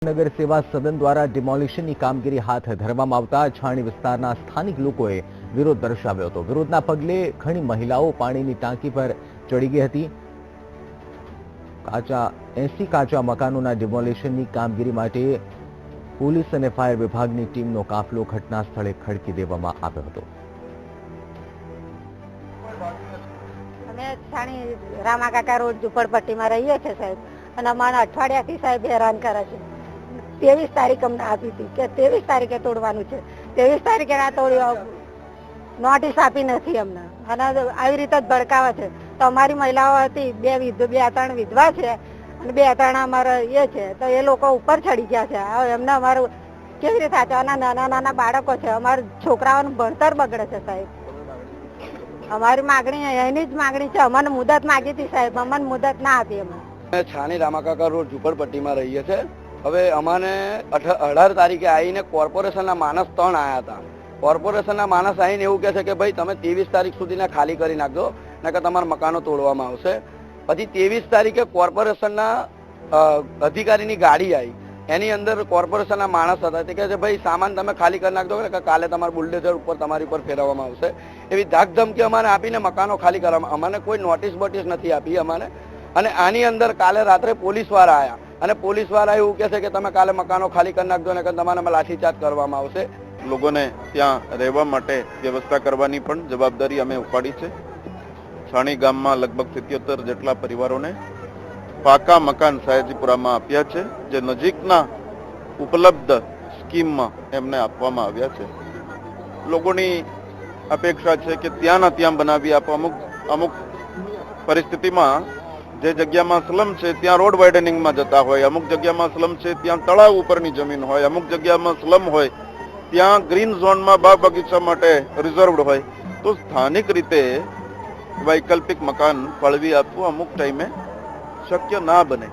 નગર સેવા સદન દ્વારા ડિમોલિશનની કામગીરી હાથ ધરવામાં આવતા છાણી વિસ્તારના સ્થાનિક લોકોએ વિરોધ દર્શાવ્યો હતો। વિરોધના પગલે ઘણી મહિલાઓ પાણીની ટાંકી પર ચડી ગઈ હતી। 80 કાચા મકાનોના ડિમોલિશનની કામગીરી માટે પોલીસ અને ફાયર વિભાગની ટીમનો કાફલો ઘટના સ્થળે ખડકી દેવામાં આવ્યો હતો। અમે છાણી રામાકાકા રોડ ઝુંપડપટ્ટીમાં રહીએ છીએ સાહેબ, અને અમારા અઠવાડિયાથી સાહેબ હેરાન કરે છે। 23 તારીખ અમને આપી હતી કે 23 તારીખે તોડવાનું છે, 23 તારીખે ના તોડી નોટિસ આપી નથી અમને, અને આવી રીતે જ ભડકાવે છે। તો અમારી મહિલાઓ હતી, બે ત્રણ વિધવા છે અને બે ત્રણ અમારા એ છે, તો એ લોકો ઉપર ચડી ગયા છે। હવે એમને અમારું કેવી રીતે સાચવાના? નાના નાના બાળકો છે, અમારા છોકરાઓનું ભણતર બગડે છે સાહેબ। અમારી માગણી એની જ માગણી છે, અમને મુદત માગી હતી સાહેબ, અમને મુદત ના આપી। અમે છાણી રામાકાકા રોડ ઝુંપડપટ્ટીમાં રહીએ છીએ। હવે અમાને 18 તારીખે આવીને કોર્પોરેશનના માણસ 3 આવ્યા હતા। કોર્પોરેશનના માણસ આવીને એવું કહે છે કે ભાઈ તમે 23 તારીખ સુધીના ખાલી કરી નાખજો, ને કે તમારા મકાનો તોડવામાં આવશે। પછી 23 તારીખે કોર્પોરેશનના અધિકારીની ગાડી આવી, એની અંદર કોર્પોરેશનના માણસ હતા, તે કહે છે ભાઈ સામાન તમે ખાલી કરી નાખજો કે કાલે તમારા બુલડોઝર ઉપર તમારી ઉપર ફેરવવામાં આવશે। એવી ધાકધમકી અમારે આપીને મકાનો ખાલી કરવામાં, અમને કોઈ નોટિસ બોટિસ નથી આપી અમારે। અને આની અંદર કાલે રાત્રે પોલીસવાળા આવ્યા, અને પોલીસવાળા એવું કહે છે કે તમે કાલે મકાનો ખાલી કરી નાખજો ને કે તમારે લાઠીચાર્જ કરવામાં આવશે। લોકોને ત્યાં રહેવા માટે વ્યવસ્થા કરવાની પણ જવાબદારી અમે ઉપાડી છે। છાણી ગામમાં લગભગ 77 જેટલા પરિવારોને પાકા મકાન સયાજીપુરામાં આપ્યા છે, જે નજીકના ઉપલબ્ધ સ્કીમમાં એમને આપવામાં આવ્યા છે। લોકોની અપેક્ષા છે કે ત્યાંના ત્યાં બનાવી આપવા। અમુક પરિસ્થિતિમાં જે જગ્યામાં સ્લમ છે ત્યાં રોડ વાઇડનિંગમાં જતા હોય, અમુક જગ્યામાં સ્લમ છે ત્યાં તળાવ ઉપરની જમીન હોય, અમુક જગ્યામાં સ્લમ હોય ત્યાં ગ્રીન ઝોનમાં બાગ બગીચા માટે રિઝર્વડ હોય, તો સ્થાનિક રીતે વૈકલ્પિક મકાન ફાળવી આપવું અમુક ટાઈમે શક્ય ના બને।